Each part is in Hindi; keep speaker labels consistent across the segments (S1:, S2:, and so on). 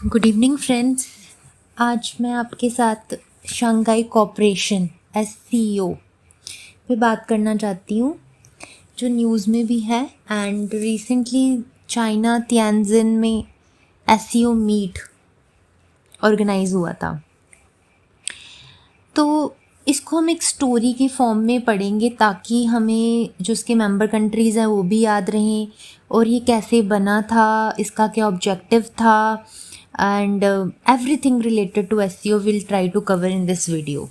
S1: Good evening friends. आज मैं आपके साथ शंघाई कोऑपरेशन SCO पे बात करना चाहती हूँ, जो न्यूज़ में भी है एंड रिसेंटली चाइना तियानजिन में SCO मीट ऑर्गेनाइज हुआ था। तो इसको हम एक स्टोरी के फॉर्म में पढ़ेंगे ताकि हमें जो इसके मेंबर कंट्रीज़ हैं वो भी याद रहें और ये कैसे बना था, इसका क्या ऑब्जेक्टिव था and everything related to SEO we'll try to cover in this video।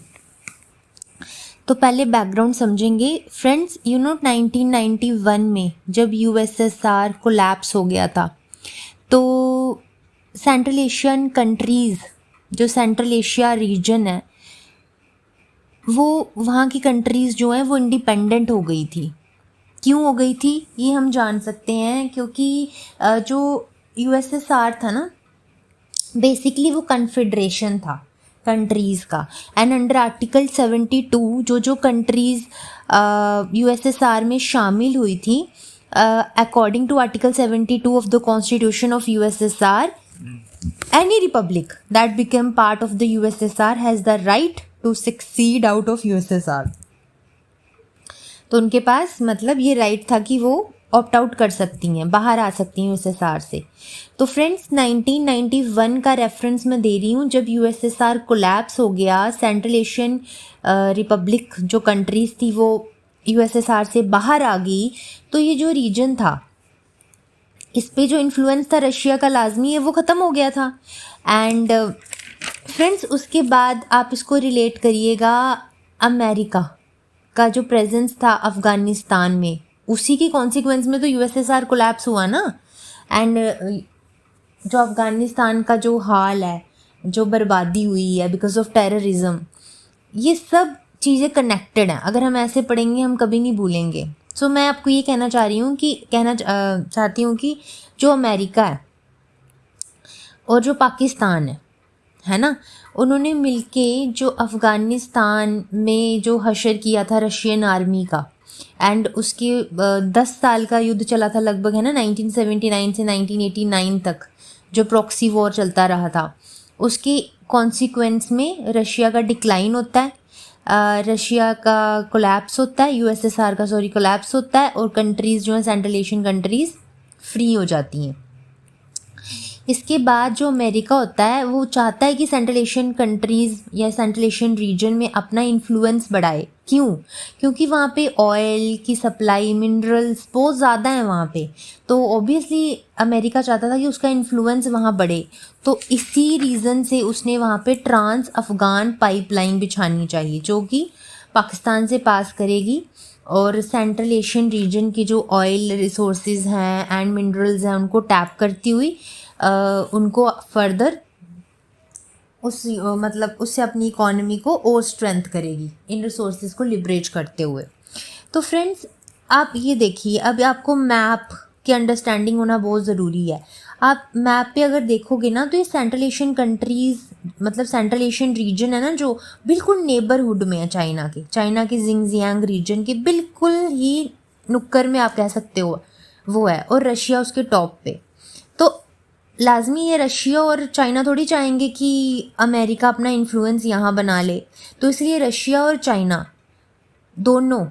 S1: तो पहले बैकग्राउंड समझेंगे फ्रेंड्स। 1991 में जब USSR कोलैप्स हो गया था तो सेंट्रल एशियन कंट्रीज़, जो सेंट्रल एशिया रीजन है, वो वहाँ की कंट्रीज़ जो हैं वो इंडिपेंडेंट हो गई थी। क्यों हो गई थी ये हम जान सकते हैं, क्योंकि जो USSR था ना, बेसिकली वो कन्फेडरेशन था कंट्रीज़ का। एंड अंडर आर्टिकल 72 जो कंट्रीज़ USSR में शामिल हुई थी, according to article 72 of the constitution of USSR, any republic that became part of the USSR has the right to succeed out of USSR। तो उनके पास मतलब ये राइट था कि वो ऑप्ट आउट कर सकती हैं, बाहर आ सकती हैं USSR से। तो फ्रेंड्स 1991 का रेफरेंस मैं दे रही हूँ, जब USSR कोलैप्स हो गया, सेंट्रल एशियन रिपब्लिक जो कंट्रीज़ थी वो USSR से बाहर आ गई, तो ये जो रीजन था इस पे जो इन्फ्लुएंस था रशिया का लाजमी है वो ख़त्म हो गया था। एंड फ्रेंड्स उसके बाद आप इसको रिलेट करिएगा अमेरिका का जो प्रेजेंस था अफ़गानिस्तान में, उसी की कॉन्सिक्वेंस में तो USSR कोलैप्स हुआ ना। एंड जो अफ़गानिस्तान का जो हाल है, जो बर्बादी हुई है बिकॉज ऑफ टेररिज्म, ये सब चीज़ें कनेक्टेड हैं। अगर हम ऐसे पढ़ेंगे हम कभी नहीं भूलेंगे। सो मैं आपको ये कहना चाहती हूँ कि जो अमेरिका है और जो पाकिस्तान है ना, उन्होंने मिलके जो अफ़गानिस्तान में जो हशर किया था रशियन आर्मी का, एंड उसके 10 साल का युद्ध चला था लगभग, है ना, 1979 से 1989 तक जो प्रॉक्सी वॉर चलता रहा था, उसके कॉन्सिक्वेंस में रशिया का डिक्लाइन होता है, रशिया का कोलैप्स होता है, USSR का कोलैप्स होता है, और कंट्रीज़ जो हैं सेंट्रल एशियन कंट्रीज़ फ्री हो जाती हैं। इसके बाद जो अमेरिका होता है वो चाहता है कि सेंट्रल एशियन कंट्रीज़ या सेंट्रल एशियन रीजन में अपना इन्फ्लुएंस बढ़ाए। क्यों? क्योंकि वहाँ पे ऑयल की सप्लाई, मिनरल्स बहुत ज़्यादा है वहाँ पे, तो ऑब्वियसली अमेरिका चाहता था कि उसका इन्फ्लुएंस वहाँ बढ़े। तो इसी रीज़न से उसने वहाँ पे ट्रांस अफ़गान पाइपलाइन बिछानी चाहिए, जो कि पाकिस्तान से पास करेगी और सेंट्रल एशियन रीजन की जो ऑयल रिसोर्सेज हैं एंड मिनरल्स हैं उनको टैप करती हुई उनको फर्दर उससे अपनी इकोनॉमी को और स्ट्रेंथ करेगी, इन रिसोर्सेज को लिबरेज करते हुए। तो फ्रेंड्स आप ये देखिए, अब आपको मैप की अंडरस्टैंडिंग होना बहुत ज़रूरी है। आप मैप पे अगर देखोगे ना तो ये सेंट्रल एशियन कंट्रीज़, मतलब सेंट्रल एशियन रीजन है ना, जो बिल्कुल नेबरहुड में है चाइना के जिंगजियांग रीजन के बिल्कुल ही नुक्कड़ में आप कह सकते हो वो है, और रशिया उसके टॉप पे। तो लाजमी ये रशिया और चाइना थोड़ी चाहेंगे कि अमेरिका अपना इन्फ्लुएंस यहाँ बना ले, तो इसलिए रशिया और चाइना दोनों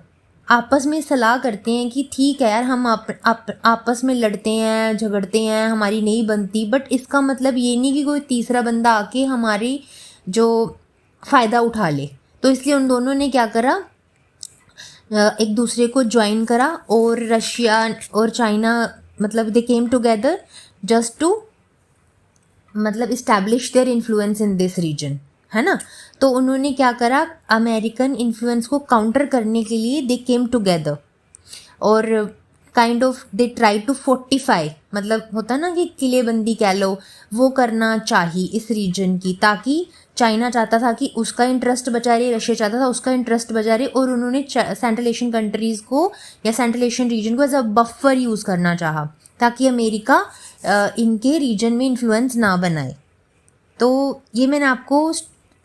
S1: आपस में सलाह करते हैं कि ठीक है यार, हम आपस में लड़ते हैं, झगड़ते हैं, हमारी नहीं बनती, बट इसका मतलब ये नहीं कि कोई तीसरा बंदा आके हमारी जो फ़ायदा उठा ले। तो इसलिए उन दोनों ने क्या करा, एक दूसरे को ज्वाइन करा, और रशिया और चाइना मतलब they came together just to मतलब establish their influence in this region, है ना। तो उन्होंने क्या करा, अमेरिकन इन्फ्लुएंस को काउंटर करने के लिए दे केम टुगेदर और kind of they try to fortify, मतलब होता ना कि किलेबंदी कह लो, वो करना चाहिए इस रीजन की, ताकि चाइना चाहता था कि उसका इंटरेस्ट बचा रहे, रशिया चाहता था उसका इंटरेस्ट बचा रहे, और उन्होंने सेंट्रल एशियन कंट्रीज़ को या सेंट्रल एशियन रीजन को एज अ बफर यूज़ करना चाहा, ताकि अमेरिका इनके रीजन में इन्फ्लुएंस ना बनाए। तो ये मैंने आपको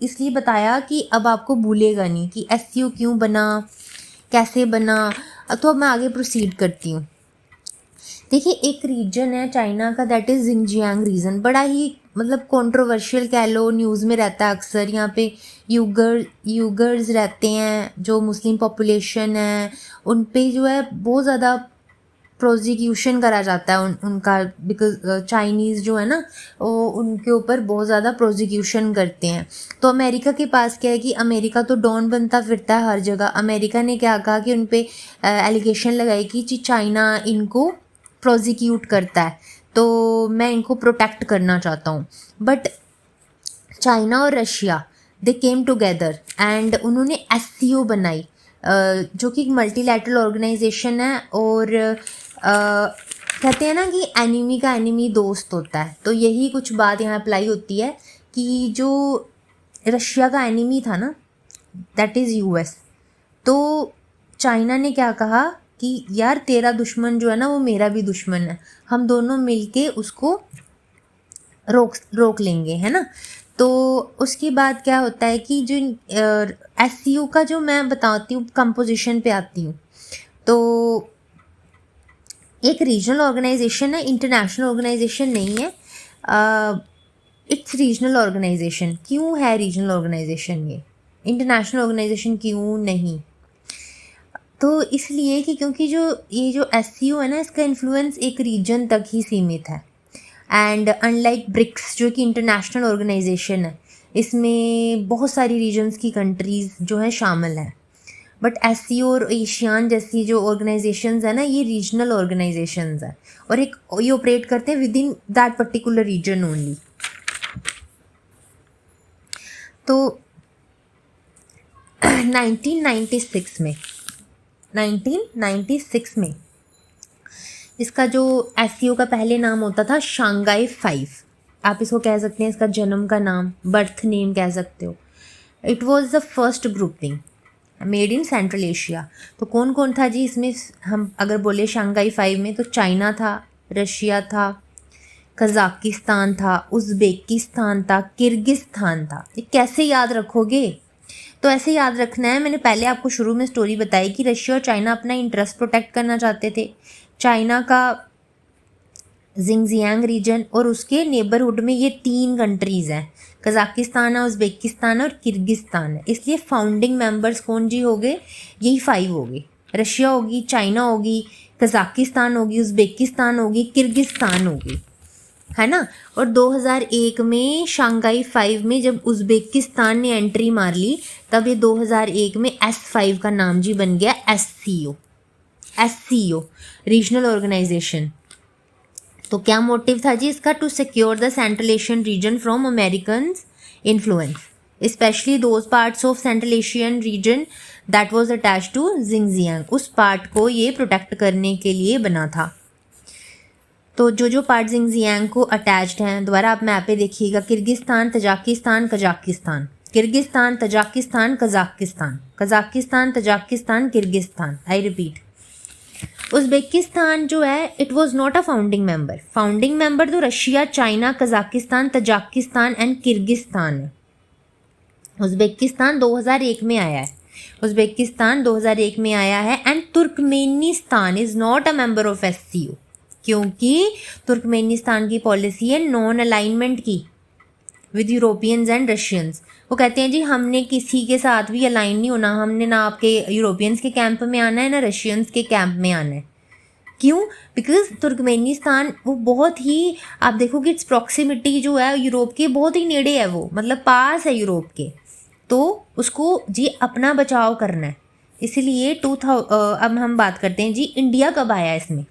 S1: इसलिए बताया कि अब आपको भूलेगा नहीं कि SEO क्यों बना, कैसे बना। तो अब मैं आगे प्रोसीड करती हूँ। देखिए एक रीजन है चाइना का, दैट इज़ जिंगजियांग रीजन, बड़ा ही मतलब कंट्रोवर्शियल कह लो, न्यूज़ में रहता है अक्सर। यहाँ पे यूगर्स रहते हैं जो मुस्लिम पॉपुलेशन है, उन पे जो है बहुत ज़्यादा प्रोसिक्यूशन करा जाता है उनका, बिकॉज चाइनीज़ जो है ना वो उनके ऊपर बहुत ज़्यादा प्रोसिक्यूशन करते हैं। तो अमेरिका के पास क्या है कि अमेरिका तो डॉन बनता फिरता है हर जगह। अमेरिका ने क्या कहा कि उन पे एलिगेशन लगाई कि चाइना इनको प्रोसिक्यूट करता है, तो मैं इनको प्रोटेक्ट करना चाहता हूँ। बट चाइना और Russia they came together and उन्होंने एससीओ बनाई, जो कि एक मल्टीलैटरल ऑर्गेनाइजेशन है। और कहते हैं ना कि एनिमी का एनिमी दोस्त होता है, तो यही कुछ बात यहाँ अप्लाई होती है कि जो रशिया का एनिमी था ना, दैट इज़ यूएस, तो चाइना ने क्या कहा कि यार तेरा दुश्मन जो है ना वो मेरा भी दुश्मन है, हम दोनों मिलके उसको रोक लेंगे, है ना। तो उसके बाद क्या होता है कि जो एससीओ का जो मैं बताती हूँ कंपोजिशन पे आती हूँ, तो एक रीजनल ऑर्गेनाइजेशन है, इंटरनेशनल ऑर्गेनाइजेशन नहीं है। It's regional organisation. क्यों है रीजनल ऑर्गेनाइजेशन, ये इंटरनेशनल ऑर्गेनाइजेशन क्यों नहीं? तो इसलिए कि क्योंकि ये जो एससीओ है ना, इसका इन्फ्लुएंस एक रीजन तक ही सीमित है। एंड अनलाइक ब्रिक्स जो कि इंटरनेशनल ऑर्गेनाइजेशन है, इसमें बहुत सारी रीजन्स की कंट्रीज़ जो है शामिल हैं। बट एससीओ और एशियान जैसी जो ऑर्गेनाइजेशंस है ना, ये रीजनल ऑर्गेनाइजेशंस हैं और ये ऑपरेट करते हैं within that particular region only. तो 1996 में इसका जो एससीओ का पहले नाम होता था शंघाई 5, आप इसको कह सकते हैं इसका जन्म का नाम, बर्थ नेम कह सकते हो। It was the first grouping made in central Asia. तो कौन कौन था जी इसमें? हम अगर बोले शंघाई 5 में, तो चाइना था, रशिया था, कजाकिस्तान था, उज़्बेकिस्तान था, किर्गिस्तान था। ये कैसे याद रखोगे? तो ऐसे याद रखना है। मैंने पहले आपको शुरू में स्टोरी बताई कि रशिया और चाइना अपना इंटरेस्ट प्रोटेक्ट करना चाहते थे। चाइना का जिंगजियांग रीजन और उसके नेबरहुड में ये 3 कंट्रीज़ हैं, कजाकिस्तान है, उज़्बेकिस्तान और किर्गिस्तान है। इसलिए फाउंडिंग मेंबर्स कौन जी हो गए? यही 5 हो गए। रशिया होगी, चाइना होगी, कजाकिस्तान होगी, उज़्बेकिस्तान होगी, किर्गिस्तान होगी, है ना। और 2001 में शंघाई 5 में जब उज़्बेकिस्तान ने एंट्री मार ली, तब ये 2001 में S5 का नाम जी बन गया एससीओ, रीजनल ऑर्गेनाइजेशन। तो क्या मोटिव था जी इसका? To secure the central Asian region from American influence, specially those parts of Central Asian region that was attached to Xinjiang. उस पार्ट को ये प्रोटेक्ट करने के लिए बना था। तो जो पार्ट जिंगजियांग को अटैच्ड हैं, दोबारा आप मैप पे देखिएगा, Kyrgyzstan, Tajikistan, Kazakhstan, Kyrgyzstan, Tajikistan, Kazakhstan, Kazakhstan, Tajikistan, Kyrgyzstan. I repeat, Uzbekistan जो है it was not a founding member. Founding member तो Russia, China, Kazakhstan, Tajikistan and Kyrgyzstan है। उज़्बेकिस्तान 2001 में आया है। उज़्बेकिस्तान 2001 में आया है। And Turkmenistan is not a member of SCO, क्योंकि तुर्कमेनिस्तान की पॉलिसी है नॉन अलाइनमेंट की विद यूरोपियंस एंड रशियंस। वो कहते हैं जी हमने किसी के साथ भी अलाइन नहीं होना, हमने ना आपके यूरोपियंस के कैंप में आना है ना रशियंस के कैंप में आना है। क्यों? बिकॉज तुर्कमेनिस्तान वो बहुत ही, आप देखोगे इट्स प्रॉक्सिमिटी जो है यूरोप के बहुत ही नेड़े है, वो मतलब पास है यूरोप के, तो उसको जी अपना बचाव करना है। इसलिए अब हम बात करते हैं जी इंडिया कब आया इसमें।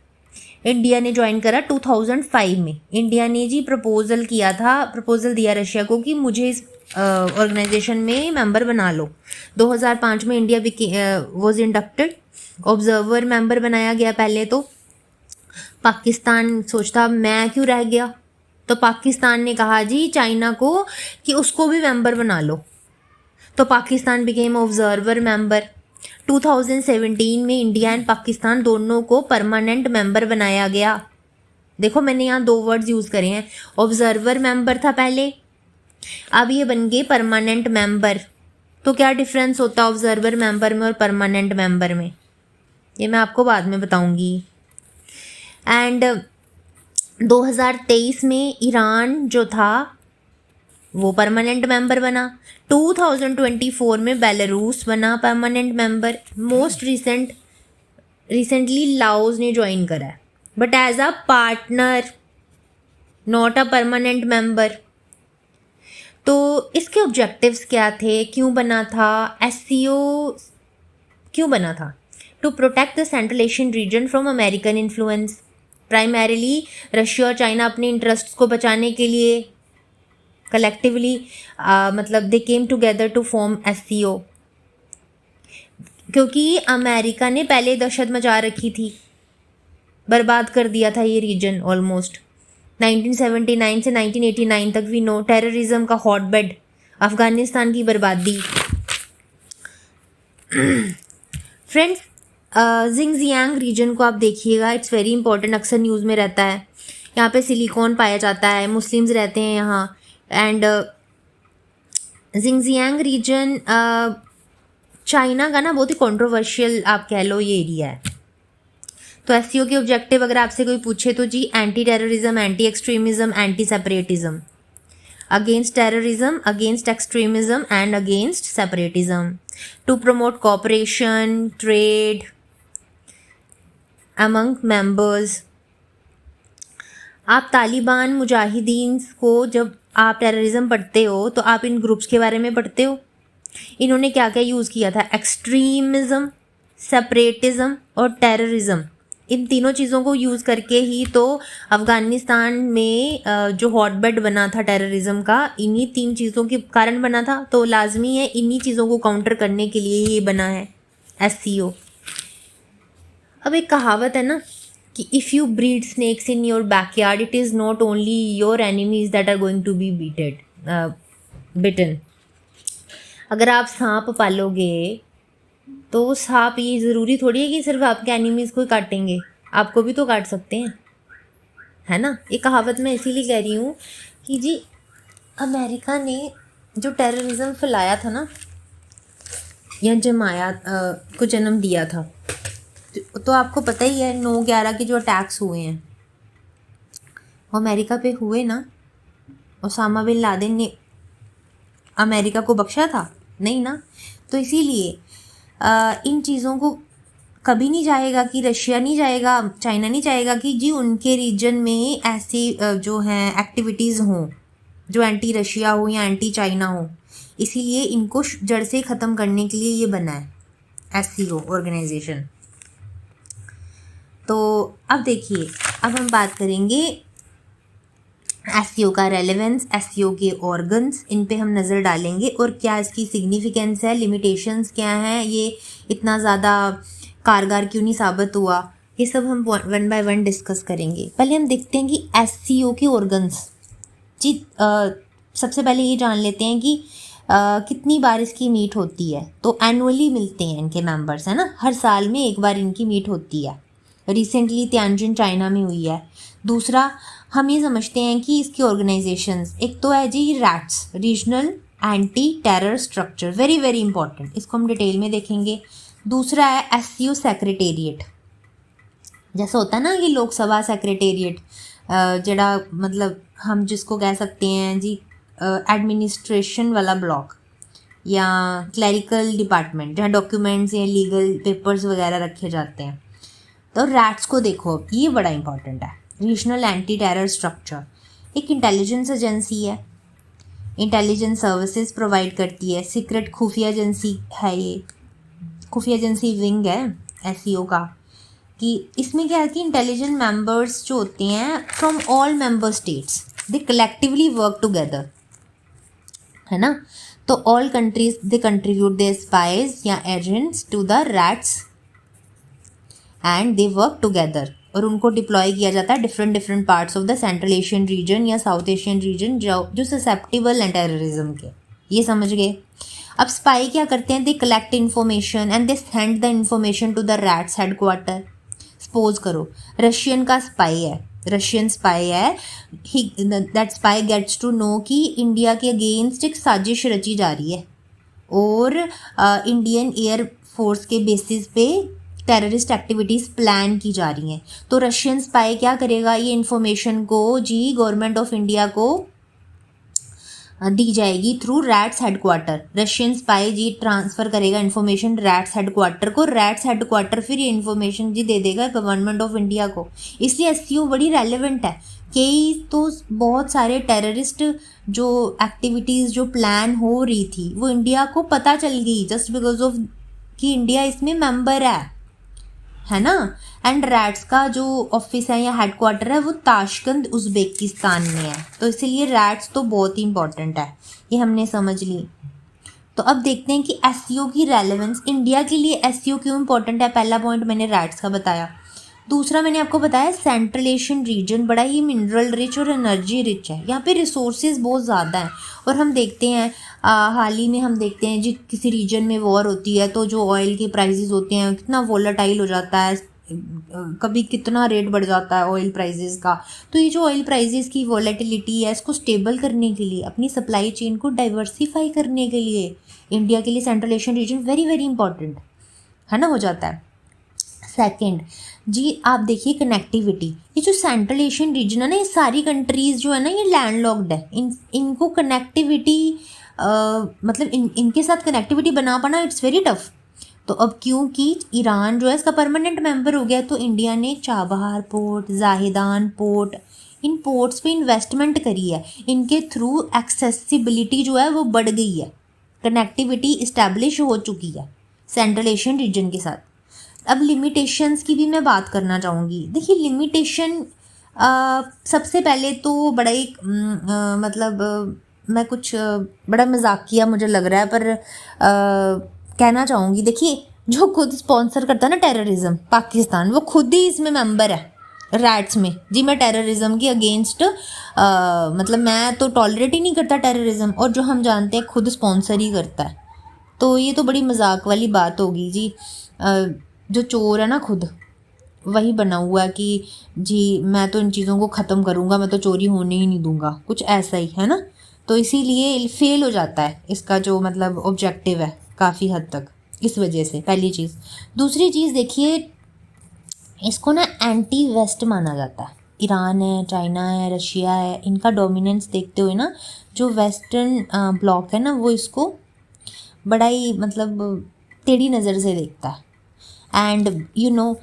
S1: इंडिया ने ज्वाइन करा 2005 में। इंडिया ने जी प्रपोजल दिया रशिया को कि मुझे इस ऑर्गेनाइजेशन में मेंबर बना लो। 2005 में India was inducted, observer member बनाया गया। पहले तो पाकिस्तान सोचता मैं क्यों रह गया, तो पाकिस्तान ने कहा जी चाइना को कि उसको भी मेंबर बना लो, तो पाकिस्तान बिकेम ऑब्जर्वर मेंबर। 2017 में इंडिया एंड पाकिस्तान दोनों को परमानेंट मेंबर बनाया गया। देखो मैंने यहाँ 2 वर्ड्स यूज़ करे हैं, ऑब्जर्वर मेंबर था पहले, अब ये बन गए परमानेंट मेंबर। तो क्या डिफरेंस होता है ऑब्जर्वर मेंबर में और परमानेंट मेंबर में, ये मैं आपको बाद में बताऊंगी। एंड 2023 में ईरान जो था वो परमानेंट मेंबर बना। 2024 में बेलारूस बना परमानेंट मेंबर। रिसेंटली लाओस ने ज्वाइन करा है, but as a partner, not a permanent member. तो इसके ऑब्जेक्टिव्स क्या थे, क्यों बना था, एससीओ क्यों बना था? To protect the central Asian region from American influence. Primarily Russia और चाइना अपने इंटरेस्ट्स को बचाने के लिए कलेक्टिवली मतलब they came together to form SCO, क्योंकि अमेरिका ने पहले दहशत मचा रखी थी, बर्बाद कर दिया था ये रीजन ऑलमोस्ट। 1979 से 1989 तक भी नो टेररिज्म का हॉटबेड, अफगानिस्तान की बर्बादी। फ्रेंड्स, जिंगजियांग रीजन को आप देखिएगा, इट्स वेरी इंपॉर्टेंट, अक्सर न्यूज़ में रहता है। यहाँ पे सिलिकॉन पाया जाता है, मुस्लिम्स रहते हैं यहाँ। एंड जिंगजियांग रीजन चाइना का ना बहुत ही कंट्रोवर्शियल आप कह लो ये एरिया है। तो एससीओ के ऑब्जेक्टिव अगर आपसे कोई पूछे तो जी anti terrorism, anti extremism, anti separatism, against terrorism, against extremism and against separatism, to promote cooperation, trade among members. आप तालिबान मुजाहिदीन को जब आप टेररिज्म पढ़ते हो तो आप इन ग्रुप्स के बारे में पढ़ते हो। इन्होंने क्या क्या यूज़ किया था, एक्सट्रीमिज़म, सेपरेटिज़म और टेररिज्म, इन तीनों चीज़ों को यूज़ करके ही तो अफ़गानिस्तान में जो हॉटबेड बना था टेररिज्म का, इन्हीं तीन चीज़ों के कारण बना था। तो लाजमी है इन्हीं चीज़ों को काउंटर करने के लिए ये बना है एससीओ। अब एक कहावत है ना कि if you breed snakes in your backyard, it is not only your enemies that are going to be bitten. अगर आप सांप पालोगे तो सांप ये ज़रूरी थोड़ी है कि सिर्फ आपके एनिमीज़ को ही काटेंगे, आपको भी तो काट सकते हैं, है ना। ये कहावत मैं इसीलिए कह रही हूँ कि जी अमेरिका ने जो टेररिज्म फैलाया था ना, या जमाया को जन्म दिया था, तो आपको पता ही है 9/11 के जो अटैक्स हुए हैं वो अमेरिका पे हुए ना। ओसामा बिन लादेन ने अमेरिका को बख्शा था? नहीं ना। तो इसीलिए इन चीज़ों को कभी नहीं जाएगा कि रशिया नहीं जाएगा, चाइना नहीं चाहेगा कि जी उनके रीजन में ऐसी जो हैं एक्टिविटीज़ हों जो एंटी रशिया हो या एंटी चाइना हो। इसीलिए इनको जड़ से ख़त्म करने के लिए ये बना है एससीओ ऑर्गेनाइजेशन। तो अब देखिए, अब हम बात करेंगे एससीओ का रेलेवेंस, एससीओ के ऑर्गन्स, इन पे हम नज़र डालेंगे और क्या इसकी सिग्निफिकेंस है, लिमिटेशंस क्या हैं, ये इतना ज़्यादा कारगर क्यों नहीं साबित हुआ, ये सब हम 1 बाय 1 डिस्कस करेंगे। पहले हम देखते हैं कि एससीओ के ऑर्गन्स। जी सबसे पहले ये जान लेते हैं कि कितनी बार इसकी मीट होती है। तो एनुअली मिलते हैं इनके मेंबर्स, है ना, हर साल में एक बार इनकी मीट होती है। रिसेंटली तियानजिन चाइना में हुई है। दूसरा, हम ये समझते हैं कि इसकी ऑर्गेनाइजेशंस, एक तो है जी RATS, regional anti terror structure, very very important, इसको हम डिटेल में देखेंगे। दूसरा है एससीओ सेक्रेटेरिएट, जैसा होता है ना कि लोकसभा सेक्रेटेरिएट, जड़ा मतलब हम जिसको कह सकते हैं जी एडमिनिस्ट्रेशन वाला ब्लॉक या क्लरिकल डिपार्टमेंट, जहाँ डॉक्यूमेंट्स या लीगल पेपर्स वगैरह रखे जाते हैं। तो रैट्स को देखो, ये बड़ा इंपॉर्टेंट है। रीजनल एंटी टेरर स्ट्रक्चर एक इंटेलिजेंस एजेंसी है, इंटेलिजेंस सर्विसेज प्रोवाइड करती है, सीक्रेट खुफिया एजेंसी है, ये खुफिया एजेंसी विंग है एससीओ का। कि इसमें क्या है कि इंटेलिजेंट मेंबर्स जो होते हैं from all member states, they collectively work together, है ना। तो all countries they contribute their spies या agents to the RATS and they work together, और उनको डिप्लॉय किया जाता है different parts of the central Asian region या साउथ एशियन रीजन जो ससेप्टिबल हैं टेररिज्म के। ये समझ गए। अब स्पाई क्या करते हैं, they collect information and they send the information to the rats headquarter. Suppose करो रशियन का स्पाई है, रशियन स्पाई है, that spy gets to know कि इंडिया के अगेंस्ट एक साजिश रची जा रही है और इंडियन एयर फोर्स के बेसिस पे टेररिस्ट एक्टिविटीज़ प्लान की जा रही हैं। तो रशियन स्पाई क्या करेगा, ये इन्फॉर्मेशन को जी गवर्नमेंट ऑफ इंडिया को दी जाएगी through RATS headquarter. Russian spy जी ट्रांसफ़र करेगा इन्फॉर्मेशन रैट्स हेडक्वार्टर को, रैट्स हेडक्वार्टर फिर ये इन्फॉर्मेशन जी दे देगा गवर्नमेंट ऑफ इंडिया को। इसलिए एससीओ बड़ी रेलेवेंट है। कई तो बहुत सारे टेररिस्ट जो एक्टिविटीज़ जो प्लान हो रही थी वो इंडिया को पता चल गई जस्ट बिकॉज ऑफ कि इंडिया इसमें मेंबर है ना। एंड रैट्स का जो ऑफिस है या हेडक्वार्टर है वो ताशकंद उज़्बेकिस्तान में है, तो इसीलिए रैट्स तो बहुत ही इंपॉर्टेंट है, ये हमने समझ ली। तो अब देखते हैं कि एससीओ की रेलेवेंस इंडिया के लिए एससीओ क्यों इंपॉर्टेंट है। पहला पॉइंट मैंने रैट्स का बताया। दूसरा मैंने आपको बताया सेंट्रल एशियन रीजन बड़ा ही मिनरल रिच और एनर्जी रिच है, यहाँ पे रिसोर्सेज बहुत ज़्यादा हैं। और हम देखते हैं हाल ही में हम देखते हैं जी किसी रीजन में वॉर होती है तो जो ऑयल के प्राइसेस होते हैं कितना वोलेटाइल हो जाता है, कभी कितना रेट बढ़ जाता है ऑयल प्राइसेस का। तो ये जो ऑयल प्राइसेस की वॉलेटिलिटी है इसको स्टेबल करने के लिए, अपनी सप्लाई चेन को डाइवर्सिफाई करने के लिए इंडिया के लिए central Asian reason very very important है ना, हो जाता है। सेकंड जी आप देखिए कनेक्टिविटी, ये जो सेंट्रल एशियन रीजन है ना, ये सारी कंट्रीज़ जो है ना ये लैंडलॉक्ड है। इनको कनेक्टिविटी मतलब इनके साथ कनेक्टिविटी बना पाना इट्स वेरी टफ। तो अब क्योंकि ईरान जो है इसका परमानेंट मेंबर हो गया तो इंडिया ने चाबहार पोर्ट, जाहिदान पोर्ट, इन पोर्ट्स पे इन्वेस्टमेंट करी है। इनके थ्रू एक्सेसिबिलिटी जो है वो बढ़ गई है, कनेक्टिविटी इस्टेब्लिश हो चुकी है सेंट्रल एशियन रीजन के साथ। अब लिमिटेशंस की भी मैं बात करना चाहूँगी। देखिए लिमिटेशन सबसे पहले तो बड़ा एक मैं कुछ बड़ा मजाकिया मुझे लग रहा है पर कहना चाहूँगी। देखिए जो खुद स्पॉन्सर करता है ना टेररिज्म, पाकिस्तान, वो खुद ही इसमें मेंबर है रैट्स में जी। मैं टेररिज्म के अगेंस्ट मतलब मैं तो टॉलरेट ही नहीं करता टेररिज्म, और जो हम जानते हैं खुद स्पॉन्सर ही करता है। तो ये तो बड़ी मजाक वाली बात होगी जी। जो चोर है ना खुद वही बना हुआ है कि जी मैं तो इन चीज़ों को ख़त्म करूँगा, मैं तो चोरी होने ही नहीं दूंगा, कुछ ऐसा ही है ना। तो इसीलिए फेल हो जाता है इसका जो मतलब ऑब्जेक्टिव है काफ़ी हद तक, इस वजह से पहली चीज़। दूसरी चीज़ देखिए इसको ना एंटी वेस्ट माना जाता है। ईरान है, चाइना है, रशिया है, इनका डोमिनेंस देखते हुए ना जो वेस्टर्न ब्लॉक है ना वो इसको बड़ा ही मतलब टेढ़ी नज़र से देखता है। एंड यू नो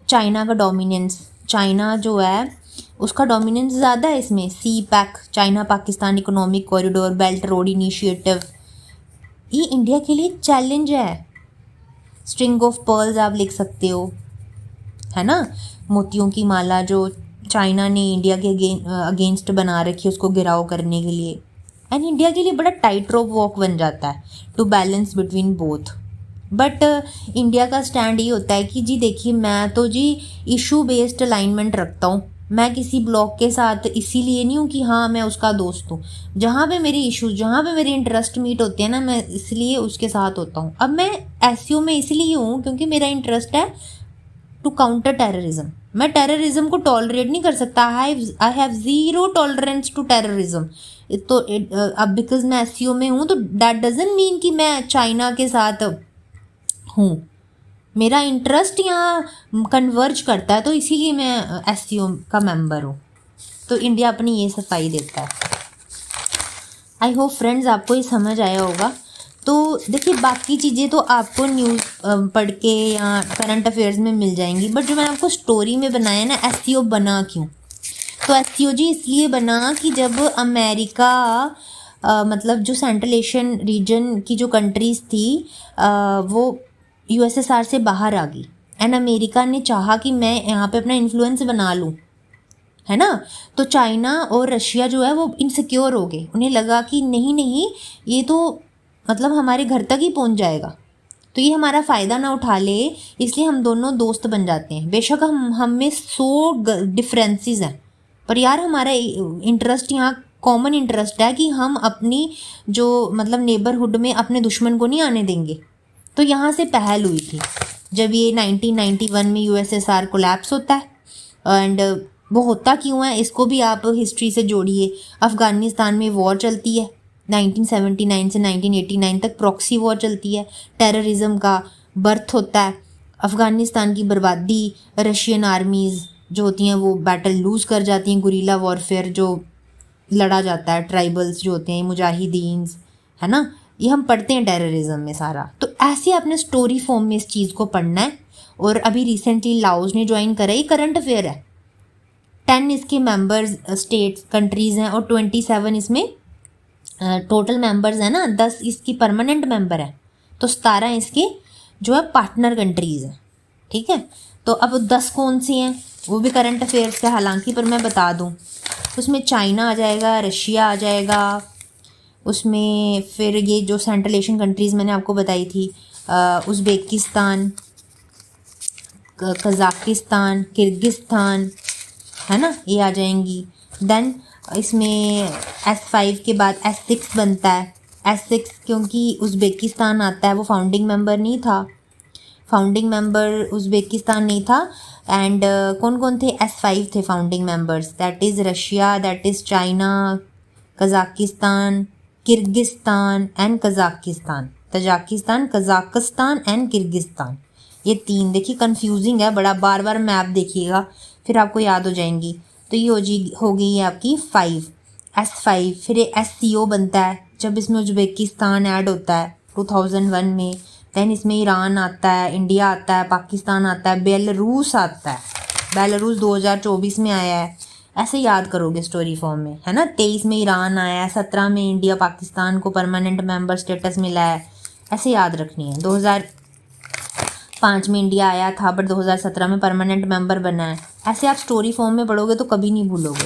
S1: चाइना का डोमिनेंस, चाइना जो है उसका डोमिनेंस ज़्यादा है इसमें। CPEC, China Pakistan economic corridor, belt road initiative, ये इंडिया के लिए चैलेंज है। स्ट्रिंग ऑफ पर्ल्स आप लिख सकते हो, है ना, मोतियों की माला जो चाइना ने इंडिया के अगेंस्ट बना रखी है उसको गिराव करने के लिए। एंड इंडिया के लिए बड़ा टाइट रोप वॉक बन जाता है to balance between both. But India का स्टैंड ये होता है कि जी देखिए मैं तो जी इशू बेस्ड अलाइनमेंट रखता हूँ, मैं किसी ब्लॉक के साथ इसीलिए नहीं हूँ कि हाँ मैं उसका दोस्त हूँ। जहाँ पे मेरे इश्यूज, जहाँ पे मेरे इंटरेस्ट मीट होते हैं ना, मैं इसलिए उसके साथ होता हूँ। अब मैं एससीओ में इसलिए हूँ क्योंकि मेरा इंटरेस्ट है टू काउंटर टेररिज्म। मैं टेररिज्म को टॉलरेट नहीं कर सकता। I have zero tolerance to terrorism. तो अब बिकॉज मैं एससीओ में हूँ तो दैट डजंट मीन कि मैं चाइना के साथ हूँ। मेरा इंटरेस्ट यहाँ कन्वर्ज करता है तो इसीलिए मैं एससीओ का मेंबर हूँ। तो इंडिया अपनी ये सफाई देता है। आई होप फ्रेंड्स आपको ये समझ आया होगा। तो देखिए बाकी चीज़ें तो आपको न्यूज़ पढ़ के या करंट अफेयर्स में मिल जाएंगी, बट जो मैंने आपको स्टोरी में बनाया ना एससीओ बना क्यों, तो एससीओ जी इसलिए बना कि जब अमेरिका मतलब जो सेंट्रल एशियन रीजन की जो कंट्रीज़ थी वो यूएसएसआर से बाहर आ गई एंड अमेरिका ने चाहा कि मैं यहाँ पे अपना इन्फ्लुएंस बना लूँ, है ना। तो चाइना और रशिया जो है वो इनसिक्योर हो गए, उन्हें लगा कि नहीं नहीं ये तो मतलब हमारे घर तक ही पहुँच जाएगा, तो ये हमारा फ़ायदा ना उठा ले, इसलिए हम दोनों दोस्त बन जाते हैं। बेशक हम में 100 डिफरेंसेस हैं पर यार हमारा इंटरेस्ट यहाँ कॉमन इंटरेस्ट है कि हम अपनी जो मतलब नेबरहुड में अपने दुश्मन को नहीं आने देंगे। तो यहाँ से पहल हुई थी जब ये 1991 में यूएसएसआर कोलैप्स होता है। एंड वो होता क्यों है इसको भी आप हिस्ट्री से जोड़िए। अफ़गानिस्तान में वॉर चलती है 1979 से 1989 तक, प्रॉक्सी वॉर चलती है, टेररिज्म का बर्थ होता है, अफ़गानिस्तान की बर्बादी, रशियन आर्मीज़ जो होती हैं वो बैटल लूज़ कर जाती हैं, गुरीला वॉरफेयर जो लड़ा जाता है, ट्राइबल्स जो होते हैं, मुजाहिदीन्स, है ना, ये हम पढ़ते हैं टेररिज्म में सारा। तो ऐसे आपने स्टोरी फॉर्म में इस चीज़ को पढ़ना है। और अभी रिसेंटली लाओस ने ज्वाइन करा, ये करंट अफेयर है। 10 इसके मेंबर्स स्टेट्स कंट्रीज़ हैं और 27 इसमें टोटल मेंबर्स हैं ना, 10 इसकी परमानेंट मेंबर है, तो 17 इसके जो है पार्टनर कंट्रीज़ हैं। ठीक है, तो अब 10 कौन सी हैं वो भी करंट अफेयर्स का हालांकि, पर मैं बता दूं, उसमें चाइना आ जाएगा, रशिया आ जाएगा, उसमें फिर ये जो सेंट्रल एशियन कंट्रीज़ मैंने आपको बताई थी, उज़्बेकिस्तान, कज़ाकिस्तान, किर्गिस्तान, है ना, ये आ जाएंगी। देन इसमें S5 के बाद S6 बनता है। S6 क्योंकि उज़्बेकिस्तान आता है, वो फाउंडिंग मेंबर नहीं था, फाउंडिंग मेंबर उज़्बेकिस्तान नहीं था। एंड कौन कौन थे, S5 थे founding members, that is Russia, that is China, Kazakhstan, Kyrgyzstan and Kazakhstan, Tajikistan, Kazakhstan and Kyrgyzstan. ये 3, देखिए कंफ्यूजिंग है बड़ा, बार बार मैप देखिएगा फिर आपको याद हो जाएंगी। तो ये हो गई है आपकी 5, S5। फिर ये SCO बनता है जब इसमें उज़्बेकिस्तान ऐड होता है 2001 में। दैन इसमें ईरान आता है, इंडिया आता है, पाकिस्तान आता है, बेलारूस आता है, बेलारूस 2024 में आया है। ऐसे याद करोगे स्टोरी फॉर्म में, है ना। 23 में ईरान आया है, 17 में इंडिया पाकिस्तान को परमानेंट मेंबर स्टेटस मिला है, ऐसे याद रखनी है। 2005 में इंडिया आया था बट 2017 में परमानेंट मेंबर बना है। ऐसे आप स्टोरी फॉर्म में पढ़ोगे तो कभी नहीं भूलोगे।